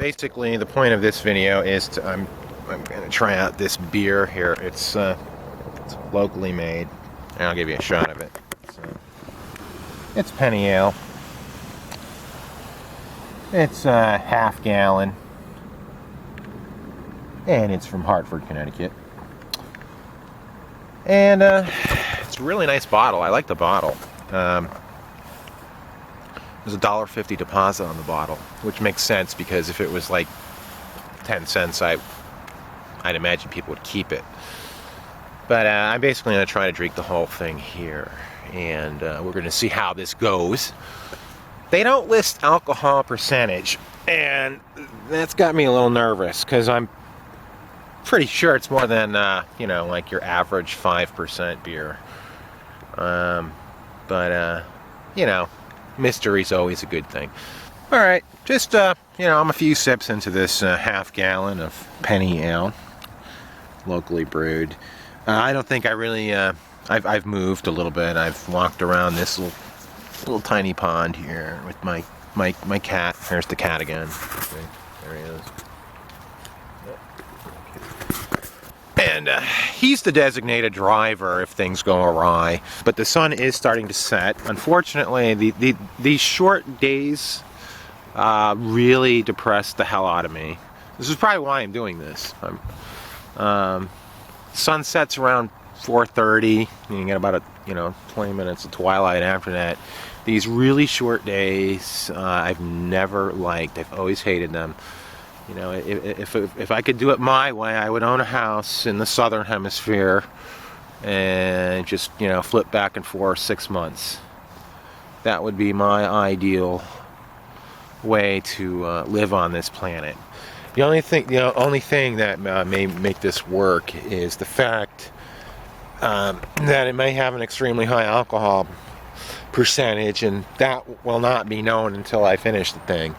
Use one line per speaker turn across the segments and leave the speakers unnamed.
basically the point of this video is I'm gonna try out this beer here. It's locally made, and I'll give you a shot of it. It's penny ale. It's a half gallon, and it's from Hartford, Connecticut. And it's a really nice bottle. I like the bottle. There's a $1.50 deposit on the bottle, which makes sense because if it was like 10 cents, I'd imagine people would keep it. But I'm basically going to try to drink the whole thing here, and we're going to see how this goes. They don't list alcohol percentage, and that's got me a little nervous because I'm pretty sure it's more than like your average 5% beer. But mystery's always a good thing. All right, just I'm a few sips into this half gallon of penny ale, locally brewed. I don't think I really. I've moved a little bit. I've walked around this little tiny pond here with my cat. There's the cat again. Okay, there he is. And he's the designated driver if things go awry. But the sun is starting to set. Unfortunately, these short days really depressed the hell out of me. This is probably why I'm doing this. Sun sets around 4:30. You get about 20 minutes of twilight after that. These really short days, I've never liked. I've always hated them. If I could do it my way, I would own a house in the southern hemisphere and just flip back and forth 6 months. That would be my ideal way to live on this planet. The only thing that may make this work is the fact that it may have an extremely high alcohol percentage, and that will not be known until I finish the thing.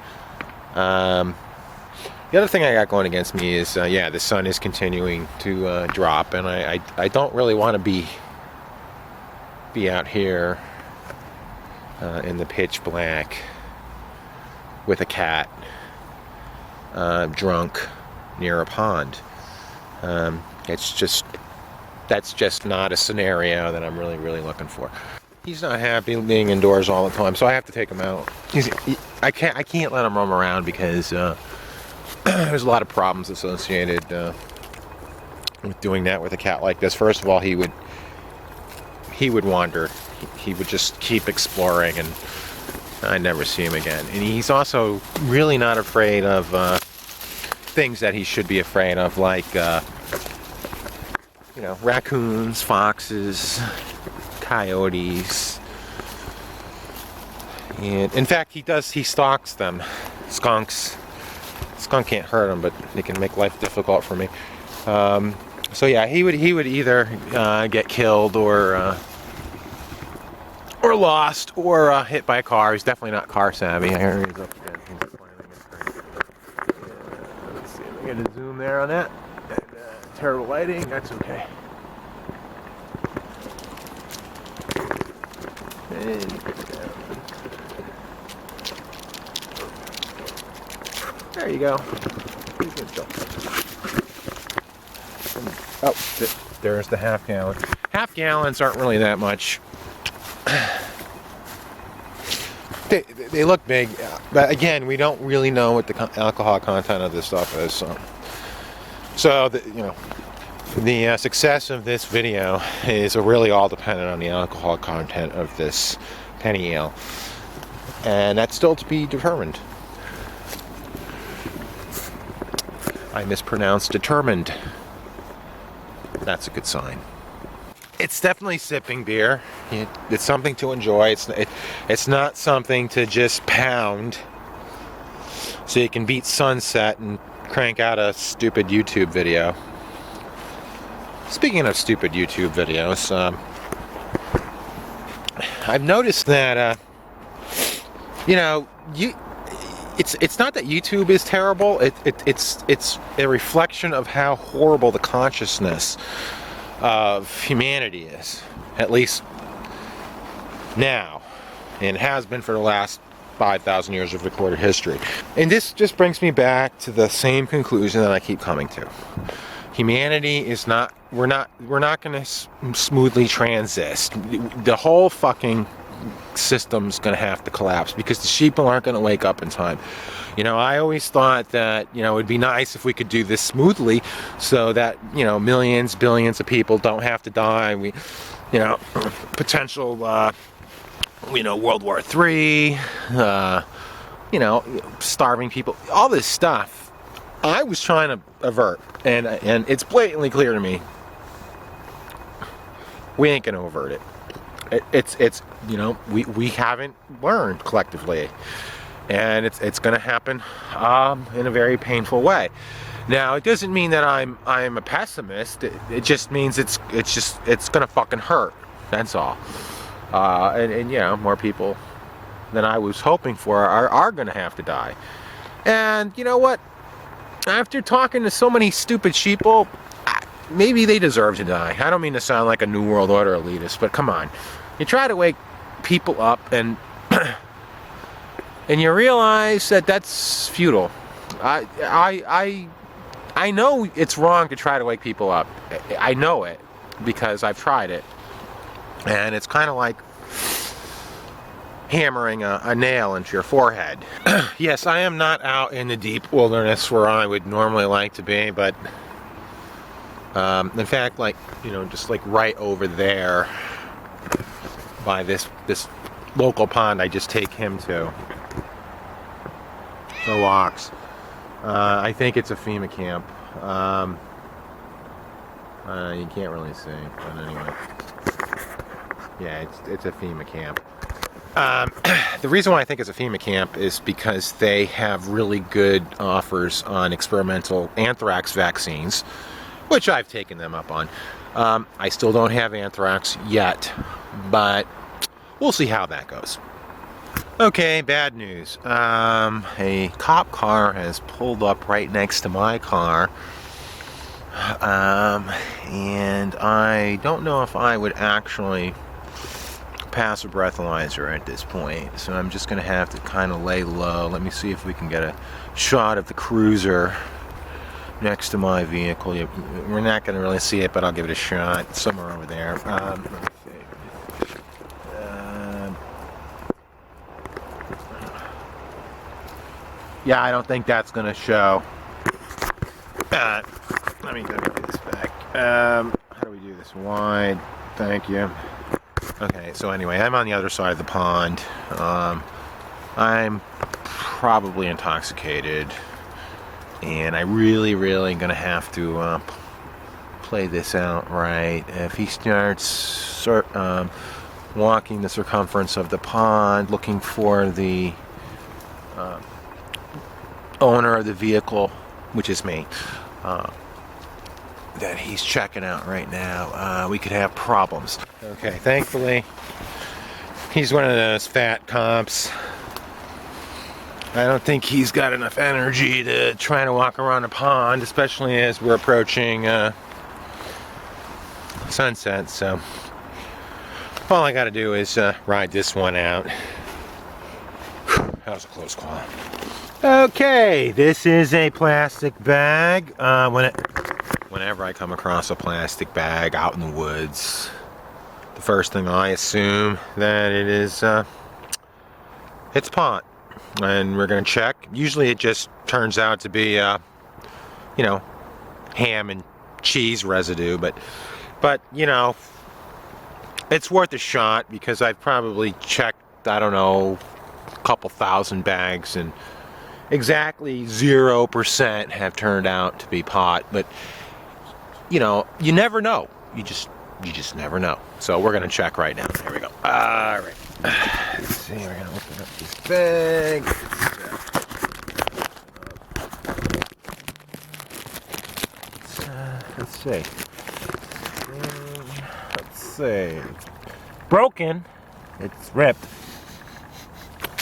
The other thing I got going against me is, the sun is continuing to drop, and I don't really want to be out here in the pitch black with a cat drunk near a pond. That's just not a scenario that I'm really looking for. He's not happy being indoors all the time, so I have to take him out. I can't let him roam around because there's a lot of problems associated with doing that with a cat like this. First of all, he would wander. He would just keep exploring, and I'd never see him again. And he's also really not afraid of things that he should be afraid of, like raccoons, foxes, coyotes. And in fact, he stalks them. Skunks. Skunk can't hurt him, but they can make life difficult for me. So yeah, he would either get killed or lost or hit by a car. He's definitely not car savvy. Here he's up again. He's climbing his tree. Let's see if we get a zoom there on that. And, terrible lighting. That's okay. There you go. Oh, there's the half gallon. Half gallons aren't really that much. They look big, but again, we don't really know what the alcohol content of this stuff is. So the success of this video is really all dependent on the alcohol content of this penny ale, and that's still to be determined. I mispronounced determined. That's a good sign. It's definitely sipping beer. It's something to enjoy. It's not something to just pound so you can beat sunset and crank out a stupid YouTube video. Speaking of stupid YouTube videos, I've noticed that it's not that YouTube is terrible. It's a reflection of how horrible the consciousness of humanity is, at least now, and has been for the last 5,000 years of recorded history. And this just brings me back to the same conclusion that I keep coming to. Humanity is not, we're not going to smoothly transist. The whole fucking system's going to have to collapse because the sheeple aren't going to wake up in time. You know, I always thought that, you know, it'd be nice if we could do this smoothly so that, you know, millions, billions of people don't have to die. We, you know, potential, you know, World War III, you know, starving people, all this stuff I was trying to avert, and it's blatantly clear to me we ain't gonna avert it. It's you know, we haven't learned collectively, and it's gonna happen in a very painful way. Now, it doesn't mean that I'm a pessimist. It just means it's gonna fucking hurt. That's all. And you know, more people than I was hoping for are gonna have to die. And you know what? After talking to so many stupid sheeple, maybe they deserve to die. I don't mean to sound like a New World Order elitist, but come on. You try to wake people up and and you realize that that's futile. I know it's wrong to try to wake people up. I know it because I've tried it. And it's kind of like hammering a nail into your forehead. Yes, I am not out in the deep wilderness where I would normally like to be, but in fact, like, you know, just like right over there by this local pond I just take him to for walks. I think it's a FEMA camp. You can't really see, but anyway. Yeah, it's a FEMA camp. The reason why I think it's a FEMA camp is because they have really good offers on experimental anthrax vaccines, which I've taken them up on. I still don't have anthrax yet, but we'll see how that goes. Okay, bad news. A cop car has pulled up right next to my car, and I don't know if I would actually pass a breathalyzer at this point, so I'm just gonna have to kind of lay low. Let me see if we can get a shot of the cruiser next to my vehicle. We're not gonna really see it, but I'll give it a shot. It's somewhere over there. Let me see. Yeah, I don't think that's gonna show. Let me do this back. How do we do this? Wide. Thank you. Okay, so anyway, I'm on the other side of the pond. I'm probably intoxicated, and I really gonna have to play this out right. If he starts walking the circumference of the pond, looking for the owner of the vehicle, which is me, that he's checking out right now, we could have problems. Okay, thankfully, he's one of those fat cops. I don't think he's got enough energy to try to walk around a pond, especially as we're approaching sunset, so all I gotta do is ride this one out. That was a close call. Okay, this is a plastic bag. Whenever I come across a plastic bag out in the woods, the first thing I assume that it is, it's pot. And we're gonna check. Usually it just turns out to be, you know, ham and cheese residue, but you know, it's worth a shot because I've probably checked, I don't know, a couple thousand bags, and exactly 0% have turned out to be pot. But you know, you never know. You just never know. So we're gonna check right now. Here we go. All right. Let's see. We're gonna open up this bag. Let's see. Let's see. It's broken. It's ripped.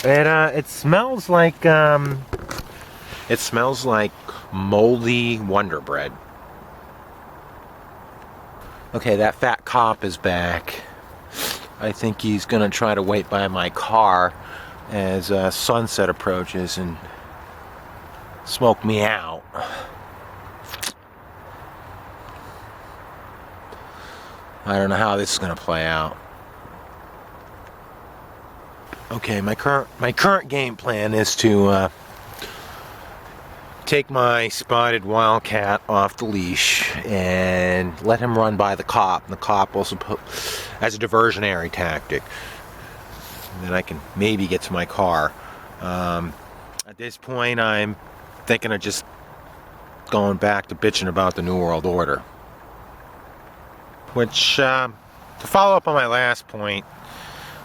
It smells like moldy Wonder Bread. Okay, that fat cop is back. I think he's gonna try to wait by my car as sunset approaches and smoke me out. I don't know how this is going to play out. Okay, my current game plan is to take my spotted wildcat off the leash and let him run by the cop. The cop also as a diversionary tactic. And then I can maybe get to my car. At this point, I'm thinking of just going back to bitching about the New World Order. Which, to follow up on my last point,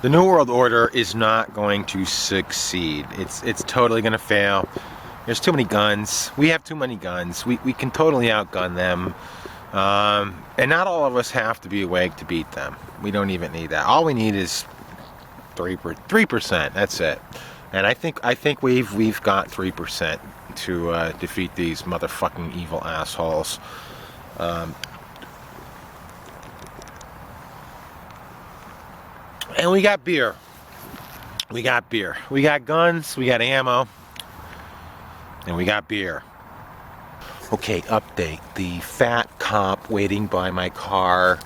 the New World Order is not going to succeed. It's totally going to fail. There's too many guns. We have too many guns. We can totally outgun them. And not all of us have to be awake to beat them. We don't even need that. All we need is 3%. That's it. And I think we've got 3% to defeat these motherfucking evil assholes. And we got beer. We got beer. We got guns. We got ammo. And we got beer. Okay, update. The fat cop waiting by my car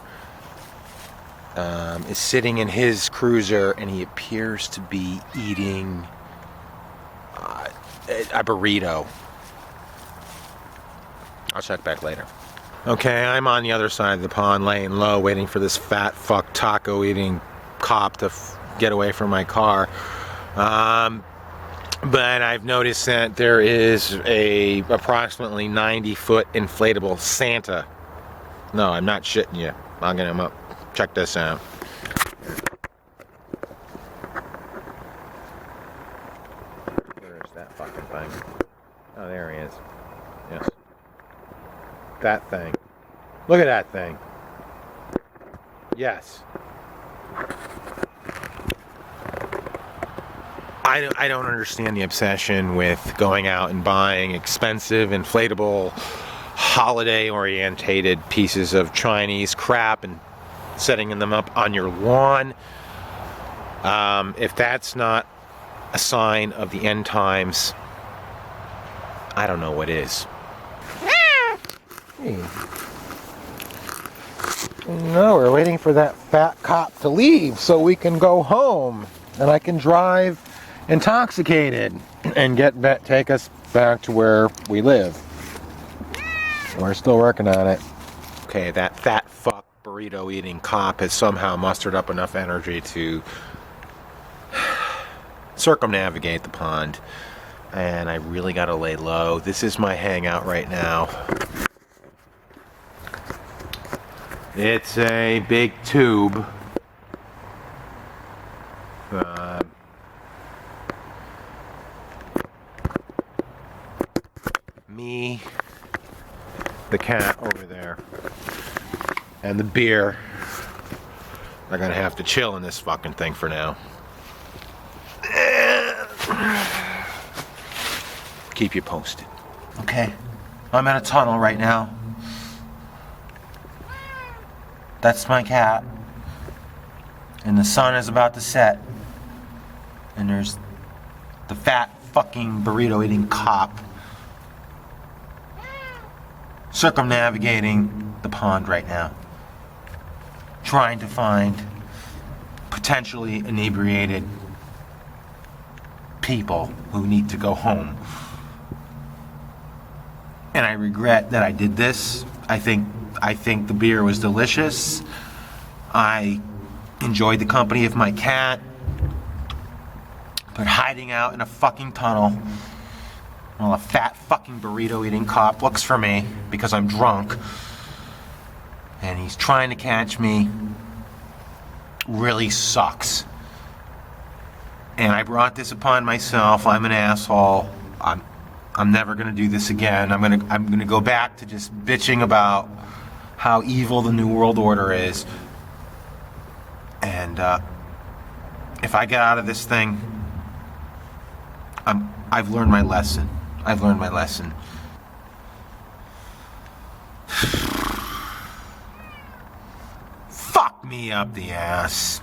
is sitting in his cruiser, and he appears to be eating a burrito. I'll check back later. Okay, I'm on the other side of the pond, laying low, waiting for this fat fuck taco eating cop to get away from my car. But I've noticed that there is a approximately 90-foot inflatable Santa. No, I'm not shitting you. I'll get him up. Check this out. Where is that fucking thing? Oh, there he is. Yes. That thing. Look at that thing. Yes. I don't understand the obsession with going out and buying expensive, inflatable, holiday-orientated pieces of Chinese crap and setting them up on your lawn. If that's not a sign of the end times, I don't know what is. Hey. No, we're waiting for that fat cop to leave so we can go home and I can drive intoxicated and take us back to where we live. We're still working on it. Okay, that fat fuck burrito-eating cop has somehow mustered up enough energy to circumnavigate the pond, and I really gotta lay low. This is my hangout right now. It's a big tube. Me, the cat over there, and the beer are gonna have to chill in this fucking thing for now. Keep you posted. Okay, I'm in a tunnel right now. That's my cat. And the sun is about to set. And there's the fat fucking burrito-eating cop circumnavigating the pond right now, trying to find potentially inebriated people who need to go home. And I regret that I did this. I think the beer was delicious. I enjoyed the company of my cat. But hiding out in a fucking tunnel while a fat fucking burrito-eating cop looks for me because I'm drunk and he's trying to catch me really sucks. And I brought this upon myself. I'm an asshole. I'm never gonna do this again. I'm gonna go back to just bitching about how evil the New World Order is. And if I get out of this thing, I've learned my lesson. I've learned my lesson. Fuck me up the ass.